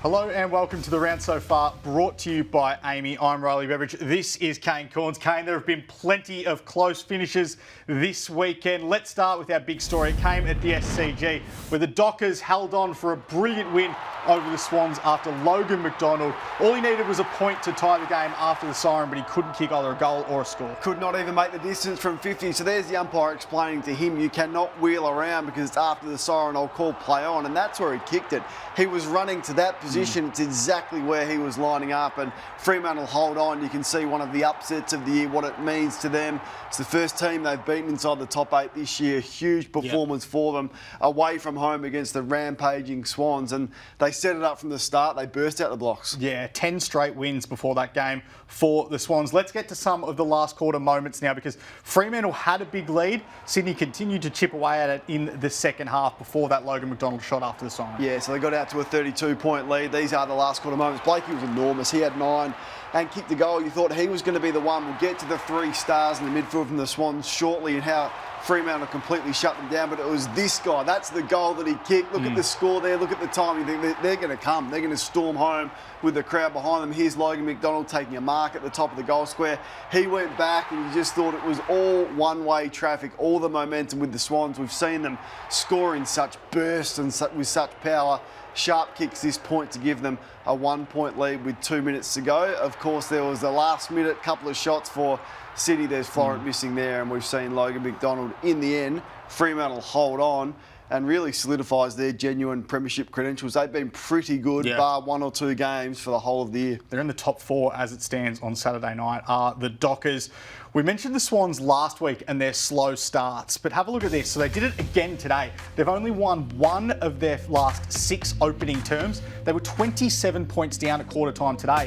Hello and welcome to the round so far, brought to you by AAMI. I'm Riley Beveridge. This is Kane Cornes. Kane, there have been plenty of close finishes this weekend. Let's start with our big story. It came at the SCG, where the Dockers held on for a brilliant win over the Swans after Logan McDonald. All he needed was a point to tie the game after the siren, but he couldn't kick either a goal or a score. Could not even make the distance from 50. So there's the umpire explaining to him, you cannot wheel around because it's after the siren, I'll call play on. And that's where he kicked it. He was running to that position. It's exactly where he was lining up. And Fremantle hold on. You can see one of the upsets of the year, what it means to them. It's the first team they've beaten inside the top 8 this year. Huge performance for them away from home against the rampaging Swans. And they set it up from the start. They burst out the blocks. Yeah, 10 straight wins before that game for the Swans. Let's get to some of the last quarter moments now, because Fremantle had a big lead. Sydney continued to chip away at it in the second half before that Logan McDonald shot after the siren. Yeah, so they got out to a 32-point lead. These are the last quarter moments. Blakey was enormous. He had 9 and kicked the goal. You thought he was going to be the one. We'll get to the 3 stars in the midfield from the Swans shortly and how Fremantle completely shut them down, but it was this guy. That's the goal that he kicked. Look at the score there. Look at the time. You think they're going to come. They're going to storm home with the crowd behind them. Here's Logan McDonald taking a mark at the top of the goal square. He went back and you just thought it was all one-way traffic, all the momentum with the Swans. We've seen them score in such bursts and with such power. Sharp kicks this point to give them a 1-point lead with 2 minutes to go. Of course, there was the last-minute couple of shots for City. There's Florent missing there, and we've seen Logan McDonald in the end. Fremantle hold on and really solidifies their genuine premiership credentials. They've been pretty good, bar 1 or 2 games for the whole of the year. They're in the top 4 as it stands on Saturday night, are the Dockers. We mentioned the Swans last week and their slow starts, but have a look at this. So they did it again today. They've only won 1 of their last 6 opening terms. They were 27 points down at quarter time today.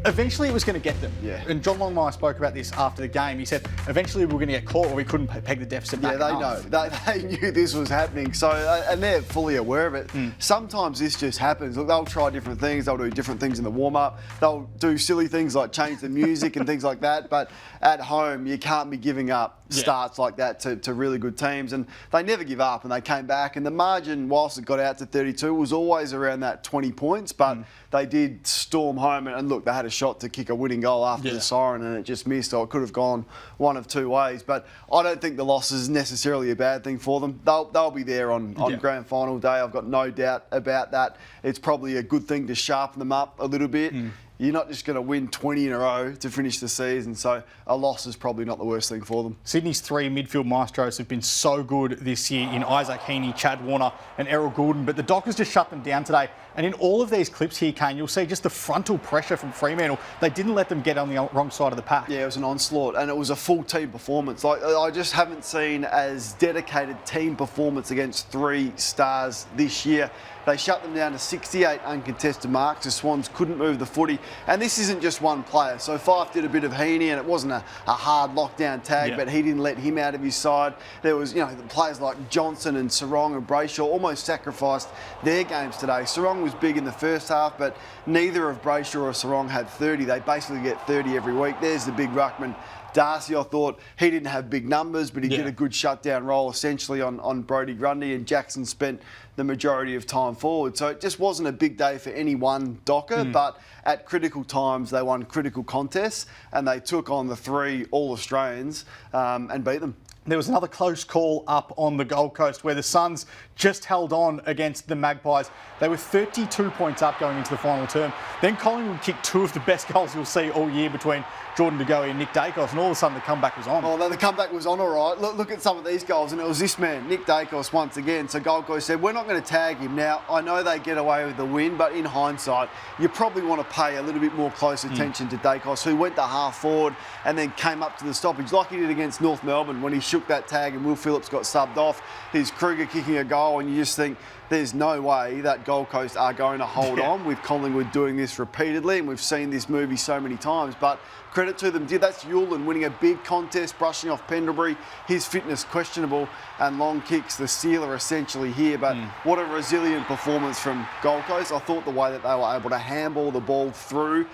Eventually it was going to get them. Yeah. And John Longmire spoke about this after the game. He said, eventually we were going to get caught or we couldn't peg the deficit back. Yeah, they know. They knew this was happening. So, and they're fully aware of it. Sometimes this just happens. Look, they'll try different things. They'll do different things in the warm-up. They'll do silly things like change the music and things like that. But at home, you can't be giving up starts like that to really good teams. And they never give up, and they came back. And the margin, whilst it got out to 32, was always around that 20 points. But they did storm home. And look, they had a shot to kick a winning goal after the siren, and it just missed. Or it could have gone one of 2 ways. But I don't think the loss is necessarily a bad thing for them. They'll be there on grand final day. I've got no doubt about that. It's probably a good thing to sharpen them up a little bit. You're not just going to win 20 in a row to finish the season, so a loss is probably not the worst thing for them. Sydney's 3 midfield maestros have been so good this year in Isaac Heaney, Chad Warner and Errol Goulden, but the Dockers just shut them down today. And in all of these clips here, Kane, you'll see just the frontal pressure from Fremantle. They didn't let them get on the wrong side of the pack. Yeah, it was an onslaught, and it was a full team performance. Like, I just haven't seen as dedicated team performance against 3 stars this year. They shut them down to 68 uncontested marks. The Swans couldn't move the footy. And this isn't just one player. So Fife did a bit of Heaney, and it wasn't a hard lockdown tag, but he didn't let him out of his side. There was, the players like Johnson and Sarong and Brayshaw almost sacrificed their games today. Sarong was big in the first half, but neither of Brayshaw or Sarong had 30. They basically get 30 every week. There's the big ruckman. Darcy, I thought he didn't have big numbers, but he did a good shutdown role essentially on Brodie Grundy, and Jackson spent the majority of time forward. So it just wasn't a big day for any one Docker, but at critical times they won critical contests and they took on the 3 All-Australians and beat them. There was another close call up on the Gold Coast where the Suns just held on against the Magpies. They were 32 points up going into the final term. Then Collingwood kicked 2 of the best goals you'll see all year between Jordan De Goey and Nick Dacos, and all of a sudden the comeback was on. Oh, the comeback was on all right. Look at some of these goals, and it was this man, Nick Dacos, once again. So Gold Coast said, we're not going to tag him. Now, I know they get away with the win, but in hindsight, you probably want to pay a little bit more close attention to Dacos, who went to half forward and then came up to the stoppage, like he did against North Melbourne when he shook that tag and Will Phillips got subbed off. Here's Kruger kicking a goal, and you just think, there's no way that Gold Coast are going to hold on with Collingwood doing this repeatedly, and we've seen this movie so many times. But credit to them. That's Yulin winning a big contest, brushing off Pendlebury. His fitness questionable, and long kicks, the sealer essentially here. But what a resilient performance from Gold Coast. I thought the way that they were able to handball the ball through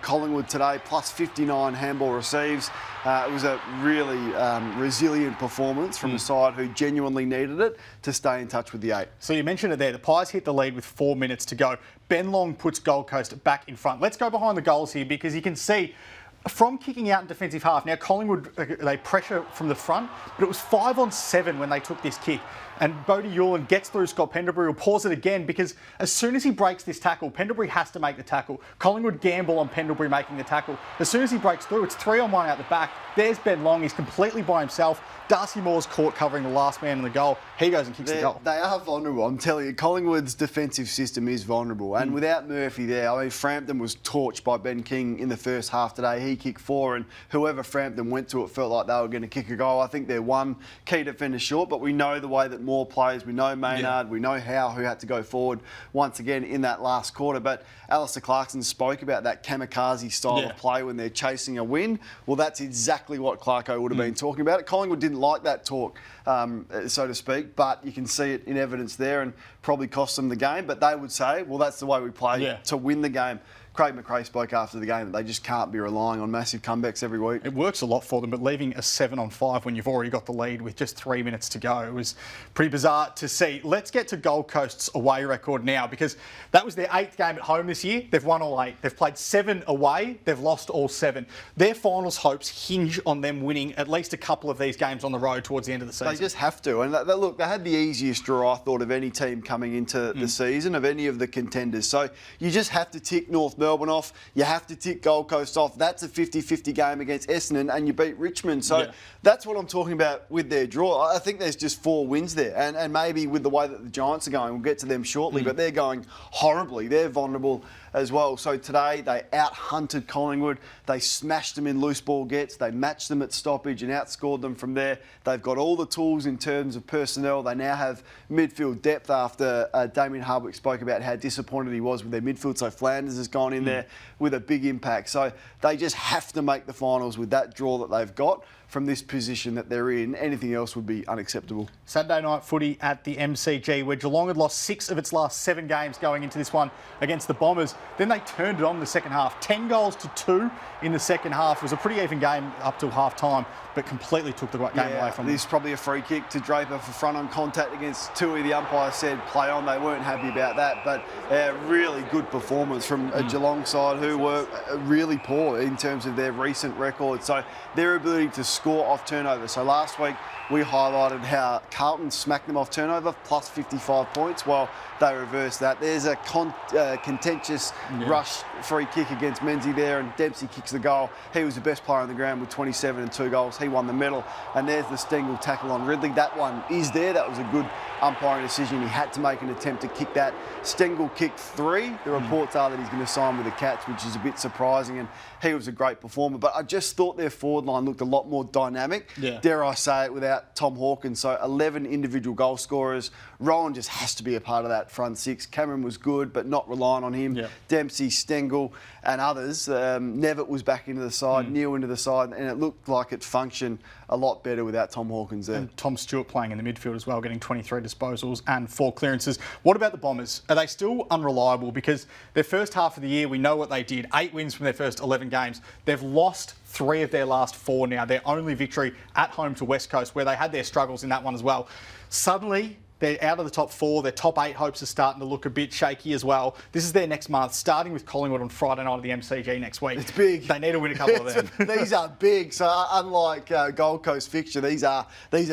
Collingwood today, plus 59 handball receives. It was a really resilient brilliant performance from a side who genuinely needed it to stay in touch with the 8. So you mentioned it there. The Pies hit the lead with 4 minutes to go. Ben Long puts Gold Coast back in front. Let's go behind the goals here because you can see from kicking out in defensive half. Now, Collingwood, they pressure from the front, but it was 5 on 7 when they took this kick. And Bodie Yulin gets through Scott Pendlebury, will pause it again because as soon as he breaks this tackle, Pendlebury has to make the tackle. Collingwood gamble on Pendlebury making the tackle. As soon as he breaks through, it's 3 on 1 out the back. There's Ben Long. He's completely by himself. Darcy Moore's caught covering the last man in the goal. He goes and kicks the goal. They are vulnerable. I'm telling you, Collingwood's defensive system is vulnerable. And without Murphy there, I mean, Frampton was torched by Ben King in the first half today. He kicked 4, and whoever Frampton went to, it felt like they were going to kick a goal. I think they're one key defender short, but we know the way that Moore plays. We know Maynard. We know Howe, who had to go forward once again in that last quarter. But Alistair Clarkson spoke about that kamikaze style of play when they're chasing a win. Well, that's exactly what Clarko would have been talking about. Collingwood didn't like that talk, so to speak, but you can see it in evidence there and probably cost them the game. But they would say, well, that's the way we play to win the game. Craig McRae spoke after the game that they just can't be relying on massive comebacks every week. It works a lot for them, but leaving a 7 on 5 when you've already got the lead with just 3 minutes to go was pretty bizarre to see. Let's get to Gold Coast's away record now because that was their 8th game at home this year. They've won all 8. They've played 7 away. They've lost all 7. Their finals hopes hinge on them winning at least a couple of these games on the road towards the end of the season. They just have to. And look, they had the easiest draw, I thought, of any team coming into the season, of any of the contenders. So you just have to tick North Melbourne off. You have to tick Gold Coast off. That's a 50-50 game against Essendon, and you beat Richmond. So that's what I'm talking about with their draw. I think there's just 4 wins there. And maybe with the way that the Giants are going, we'll get to them shortly, but they're going horribly. They're vulnerable as well. So today they out-hunted Collingwood. They smashed them in loose ball gets. They matched them at stoppage and outscored them from there. They've got all the tools in terms of personnel. They now have midfield depth after Damien Hardwick spoke about how disappointed he was with their midfield. So Flanders has gone in there with a big impact. So they just have to make the finals with that draw that they've got from this position that they're in. Anything else would be unacceptable. Saturday night footy at the MCG where Geelong had lost 6 of its last 7 games going into this one against the Bombers. Then they turned it on in the second half. 10 goals to 2 in the second half. It was a pretty even game up till half time, but completely took the game away from them. This is probably a free kick to Draper for front on contact against Tui. The umpire said play on. They weren't happy about that, but a really good performance from a Geelong side who were really poor in terms of their recent record. So their ability to score off turnover. So last week we highlighted how Carlton smacked them off turnover, plus 55 points. Well, they reversed that. There's a contentious rush free kick against Menzies there, and Dempsey kicks the goal. He was the best player on the ground with 27 and 2 goals. He won the medal. And there's the Stengel tackle on Ridley. That one is there. That was a good umpiring decision. He had to make an attempt to kick that. Stengel kicked 3. The reports are that he's going to sign with the Cats, which is a bit surprising, and he was a great performer. But I just thought their forward line looked a lot more dynamic, dare I say it, without Tom Hawkins. So 11 individual goal scorers. Rowan just has to be a part of that front 6. Cameron was good, but not relying on him. Dempsey, Stengel and others. Nevitt was back into the side, Neil into the side, and it looked like it functioned a lot better without Tom Hawkins there. And Tom Stewart playing in the midfield as well, getting 23 disposals and 4 clearances. What about the Bombers? Are they still unreliable? Because their first half of the year, we know what they did. 8 wins from their first 11 games. They've lost 3 of their last 4 now. Their only victory at home to West Coast, where they had their struggles in that one as well. Suddenly, they're out of the top 4. Their top 8 hopes are starting to look a bit shaky as well. This is their next month, starting with Collingwood on Friday night at the MCG next week. It's big. They need to win a couple of them. These are big. So unlike Gold Coast fixture, these are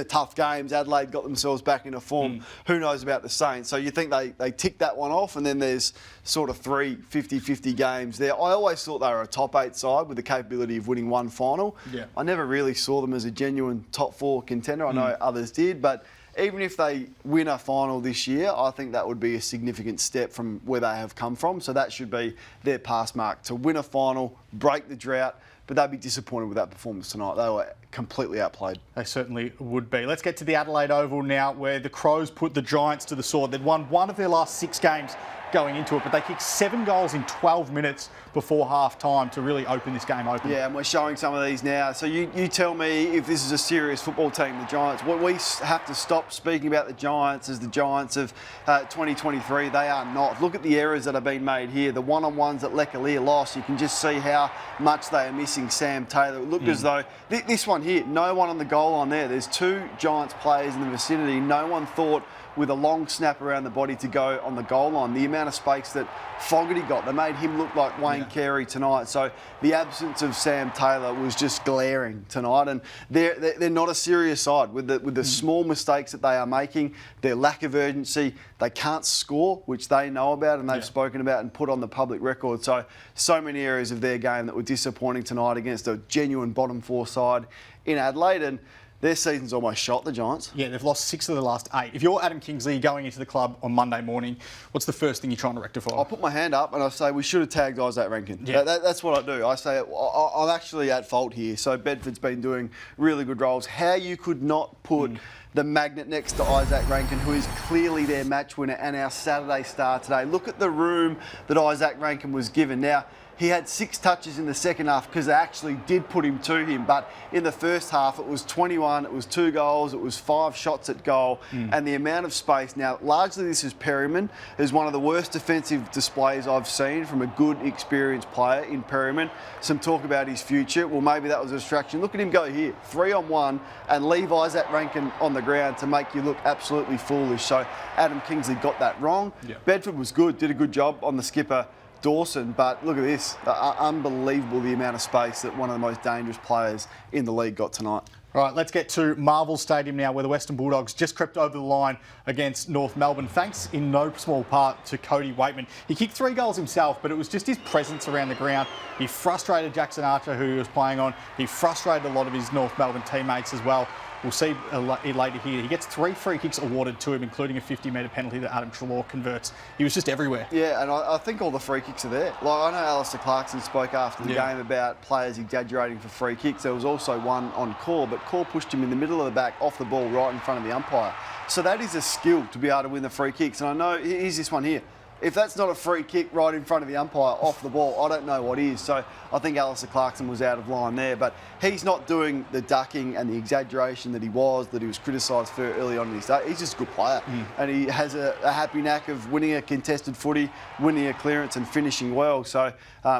tough games. Adelaide got themselves back into form. Who knows about the Saints? So you think they tick that one off, and then there's sort of 3 50-50 games there. I always thought they were a top 8 side with the capability of winning one final. I never really saw them as a genuine top 4 contender. I know others did, but even if they win a final this year, I think that would be a significant step from where they have come from. So that should be their pass mark, to win a final, break the drought. But they'd be disappointed with that performance tonight. They were completely outplayed. They certainly would be. Let's get to the Adelaide Oval now, where the Crows put the Giants to the sword. They'd won 1 of their last 6 games going into it, but they kicked 7 goals in 12 minutes before half-time to really open this game open. Yeah, and we're showing some of these now. So you tell me if this is a serious football team, the Giants. We have to stop speaking about the Giants as the Giants of 2023. They are not. Look at the errors that have been made here. The one-on-ones that Leclerc lost, you can just see how much they are missing Sam Taylor. It looked as though this one here, no one on the goal line there. There's 2 Giants players in the vicinity. No one thought with a long snap around the body to go on the goal line. The amount of space that Fogarty got, they made him look like Wayne Carey tonight. So the absence of Sam Taylor was just glaring tonight. And they're not a serious side with the small mistakes that they are making, their lack of urgency. They can't score, which they know about and they've spoken about and put on the public record. So many areas of their game that were disappointing tonight against a genuine bottom 4 side in Adelaide. And their season's almost shot, the Giants. Yeah, they've lost 6 of the last 8. If you're Adam Kingsley going into the club on Monday morning, what's the first thing you're trying to rectify? I'll put my hand up and I say we should have tagged Isaac Rankin. Yeah. That's what I do. I say I'm actually at fault here. So Bedford's been doing really good roles. How you could not put the magnet next to Isaac Rankin, who is clearly their match winner and our Saturday star today. Look at the room that Isaac Rankin was given. Now, he had 6 touches in the second half because they actually did put him to him. But in the first half, it was 21, it was 2 goals, it was 5 shots at goal, and the amount of space. Now, largely this is Perryman. It's one of the worst defensive displays I've seen from a good, experienced player in Perryman. Some talk about his future. Well, maybe that was a distraction. Look at him go here, 3-on-1, and leave Isaac Rankin on the ground to make you look absolutely foolish. So Adam Kingsley got that wrong. Yep. Bedford was good, did a good job on the skipper, Dawson, but look at this. Unbelievable the amount of space that one of the most dangerous players in the league got tonight. All right, let's get to Marvel Stadium now, where the Western Bulldogs just crept over the line against North Melbourne, thanks in no small part to Cody Waite. He kicked 3 goals himself, but it was just his presence around the ground. He frustrated Jackson Archer, who he was playing on. He frustrated a lot of his North Melbourne teammates as well. We'll see later here. He gets 3 free kicks awarded to him, including a 50-metre penalty that Adam Treloar converts. He was just everywhere. Yeah, and I think all the free kicks are there. Like, I know Alistair Clarkson spoke after the game about players exaggerating for free kicks. There was also one on Core, but Core pushed him in the middle of the back, off the ball, right in front of the umpire. So that is a skill to be able to win the free kicks. And I know, here's this one here. If that's not a free kick right in front of the umpire off the ball, I don't know what is. So I think Alistair Clarkson was out of line there. But he's not doing the ducking and the exaggeration that he was criticised for early on in his day. He's just a good player. And he has a happy knack of winning a contested footy, winning a clearance and finishing well. So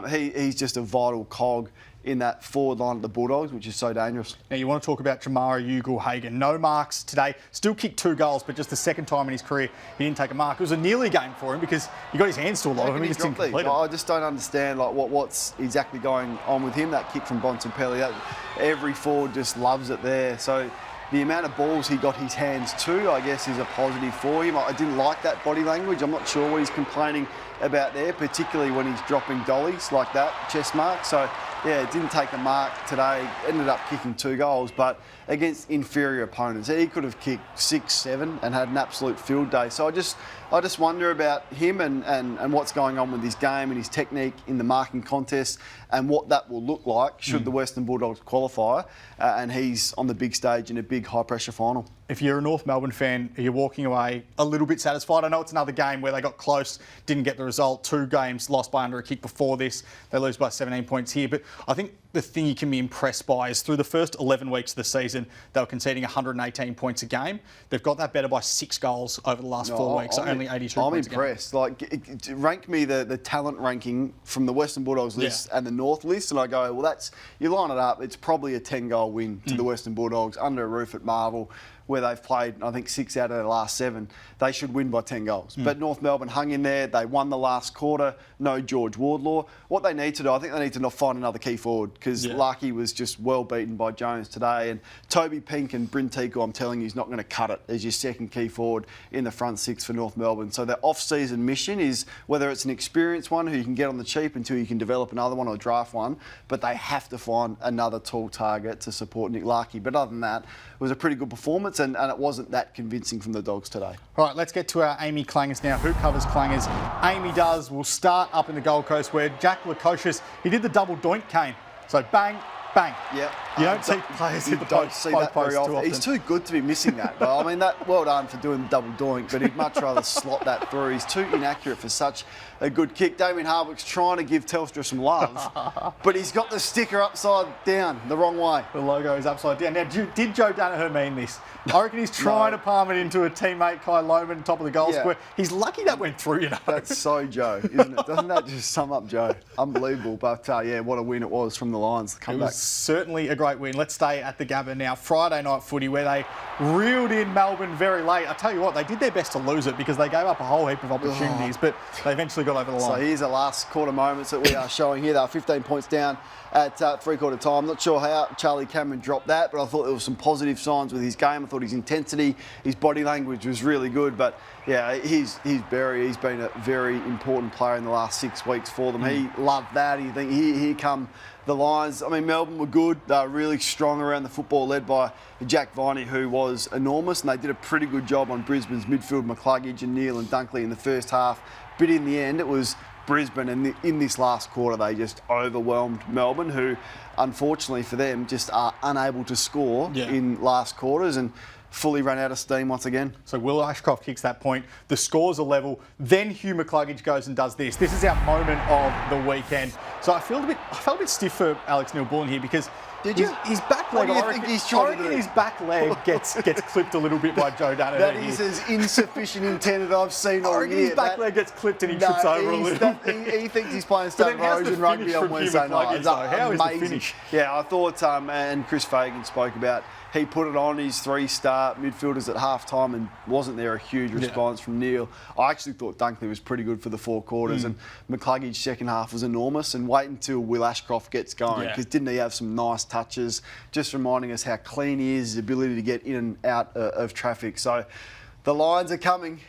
he's just a vital cog in that forward line of the Bulldogs, which is so dangerous. Now, you want to talk about Jamara Ugle-Hagan. No marks today. Still kicked 2 goals, but just the second time in his career he didn't take a mark. It was a nearly game for him because he got his hands to a lot of them. He just didn't complete it. I just don't understand what's exactly going on with him. That kick from Bontempelli, every forward just loves it there. So the amount of balls he got his hands to, I guess, is a positive for him. I didn't like that body language. I'm not sure what he's complaining about there, particularly when he's dropping dollies like that, chest mark. So, yeah, didn't take a mark today, ended up kicking 2 goals, but against inferior opponents. He could have kicked 6, 7 and had an absolute field day. So I just wonder about him and what's going on with his game and his technique in the marking contest and what that will look like should the Western Bulldogs qualify and he's on the big stage in a big high-pressure final. If you're a North Melbourne fan, are you walking away a little bit satisfied? I know it's another game where they got close, didn't get the result. 2 games lost by under a kick before this. They lose by 17 points here. But I think the thing you can be impressed by is through the first 11 weeks of the season, they were conceding 118 points a game. They've got that better by 6 goals over the last 4 weeks, so only 82 points a game. I'm impressed. Rank me the talent ranking from the Western Bulldogs list and the North list, and I go, well, you line it up, it's probably a 10-goal win to the Western Bulldogs under a roof at Marvel, where they've played, I think, 6 out of their last 7. They should win by 10 goals. But North Melbourne hung in there. They won the last quarter. No George Wardlaw. What they need to do, I think they need to not find another key forward because Larkey was just well beaten by Jones today. And Toby Pink and Bryn Tico, I'm telling you, is not going to cut it as your second key forward in the front 6 for North Melbourne. So their off-season mission is whether it's an experienced one who you can get on the cheap until you can develop another one or draft one, but they have to find another tall target to support Nick Larkey. But other than that, it was a pretty good performance and it wasn't that convincing from the Dogs today. All right, let's get to our AAMI clangers now. Who covers clangers? AAMI does. We'll start up in the Gold Coast where Jack Lukosius, he did the double doink cane. So bang, bang. Yeah, You don't see players hit the post too often. He's too good to be missing that. But I mean, well done for doing the double doink, but he'd much rather slot that through. He's too inaccurate for such a good kick. Damien Hardwick's trying to give Telstra some love, but he's got the sticker upside down the wrong way. The logo is upside down. Now, did Joe Daniher mean this? I reckon he's trying to palm it into a teammate, Kai Lohmann, top of the goal square. He's lucky that went through, you know. That's so Joe, isn't it? Doesn't that just sum up Joe? Unbelievable. But yeah, what a win it was from the Lions to come back. It was certainly a great win. Let's stay at the Gabba now. Friday night footy, where they reeled in Melbourne very late. I tell you what, they did their best to lose it because they gave up a whole heap of opportunities, but they eventually got over the line. So here's the last quarter moments that we are showing here. They were 15 points down at three-quarter time. Not sure how Charlie Cameron dropped that, but I thought there were some positive signs with his game. I thought his intensity, his body language was really good. But yeah, he's Barry. He's been a very important player in the last 6 weeks for them. He loved that. You think here come the Lions. I mean, Melbourne were good. They were really strong around the football, led by Jack Viney, who was enormous, and they did a pretty good job on Brisbane's midfield, McCluggage and Neil and Dunkley in the first half. But in the end, it was Brisbane, and in this last quarter, they just overwhelmed Melbourne, who, unfortunately for them, just are unable to score in last quarters and fully ran out of steam once again. So Will Ashcroft kicks that point. The scores are level. Then Hugh McCluggage goes and does this. This is our moment of the weekend. So I felt a bit stiff for Alex Neil-Bullen here because his back leg, I reckon his back leg gets clipped a little bit by Joe Daniher. That is as insufficient intent as I've seen all year. His back leg gets clipped and he trips over a little bit. He thinks he's playing State Erosion rugby on Wednesday night. How is the finish? Yeah, I thought, and Chris Fagan spoke about, he put it on his three-star midfielders at half-time and wasn't there a huge response from Neil. I actually thought Dunkley was pretty good for the 4 quarters and McCluggage's second half was enormous, and wait until Will Ashcroft gets going, because didn't he have some nice touches, just reminding us how clean he is, his ability to get in and out of traffic. So the Lions are coming.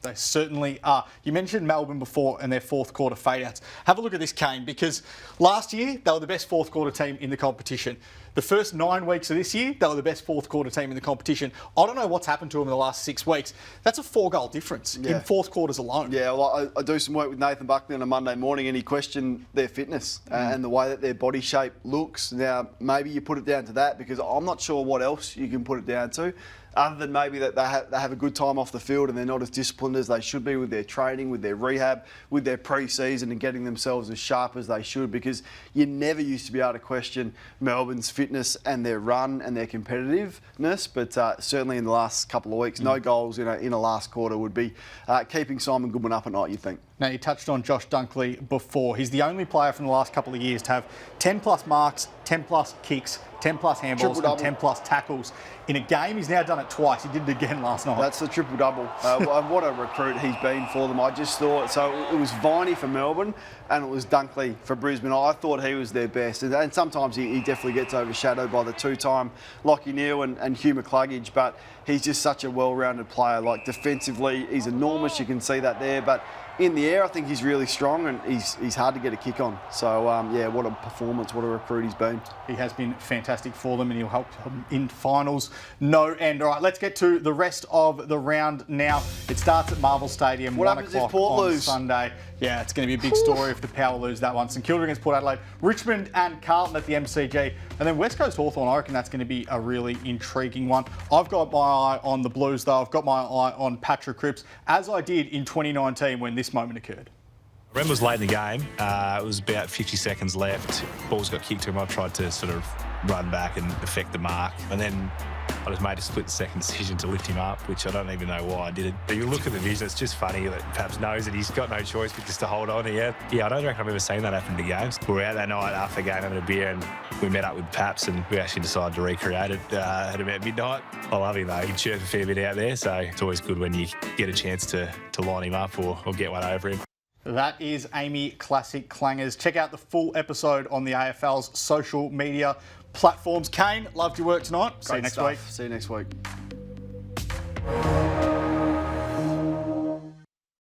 They certainly are. You mentioned Melbourne before and their fourth quarter fade-outs. Have a look at this, Kane, because last year they were the best fourth quarter team in the competition. The first 9 weeks of this year, they were the best fourth quarter team in the competition. I don't know what's happened to them in the last 6 weeks. That's a 4-goal difference in fourth quarters alone. Yeah, well, I do some work with Nathan Buckley on a Monday morning, and he questioned their fitness and the way that their body shape looks. Now, maybe you put it down to that, because I'm not sure what else you can put it down to, other than maybe that they have a good time off the field and they're not as disciplined as they should be with their training, with their rehab, with their pre-season, and getting themselves as sharp as they should, because you never used to be able to question Melbourne's fitness and their run and their competitiveness, but certainly in the last couple of weeks, no goals in a last quarter would be keeping Simon Goodwin up at night, you think. Now, you touched on Josh Dunkley before. He's the only player from the last couple of years to have 10-plus marks, 10-plus kicks, 10-plus handballs and 10-plus tackles in a game. He's now done it twice. He did it again last night. That's the triple-double. What a recruit he's been for them. I just thought, so it was Viney for Melbourne and it was Dunkley for Brisbane. I thought he was their best. And sometimes he definitely gets overshadowed by the 2-time Lachie Neale and Hugh McCluggage, but he's just such a well-rounded player. Like, defensively, he's enormous. You can see that there. But in the air, I think he's really strong and he's hard to get a kick on. So, yeah, what a performance, what a recruit he's been. He has been fantastic for them and he'll help them in finals no end. All right, let's get to the rest of the round now. It starts at Marvel Stadium, what 1 happens o'clock if Port on lose? Sunday. Yeah, it's going to be a big story if the Power lose that one. St Kilda against Port Adelaide, Richmond and Carlton at the MCG. And then West Coast Hawthorn, I reckon that's going to be a really intriguing one. I've got my eye on the Blues, though. I've got my eye on Patrick Cripps, as I did in 2019 when this moment occurred. I remember it was late in the game. It was about 50 seconds left. Balls got kicked to him. I tried to sort of run back and affect the mark. And then I just made a split-second decision to lift him up, which I don't even know why I did it. But you look at the vision, it's just funny that Paps knows that he's got no choice but just to hold on. Yeah, I don't reckon I've ever seen that happen to games. We were out that night after the game having a beer and we met up with Paps and we actually decided to recreate it at about midnight. I love him though. He chirps a fair bit out there, so it's always good when you get a chance to line him up or get one over him. That is AAMI Classic Clangers. Check out the full episode on the AFL's social media platforms. Kane, loved your work tonight. See you next week. See you next week.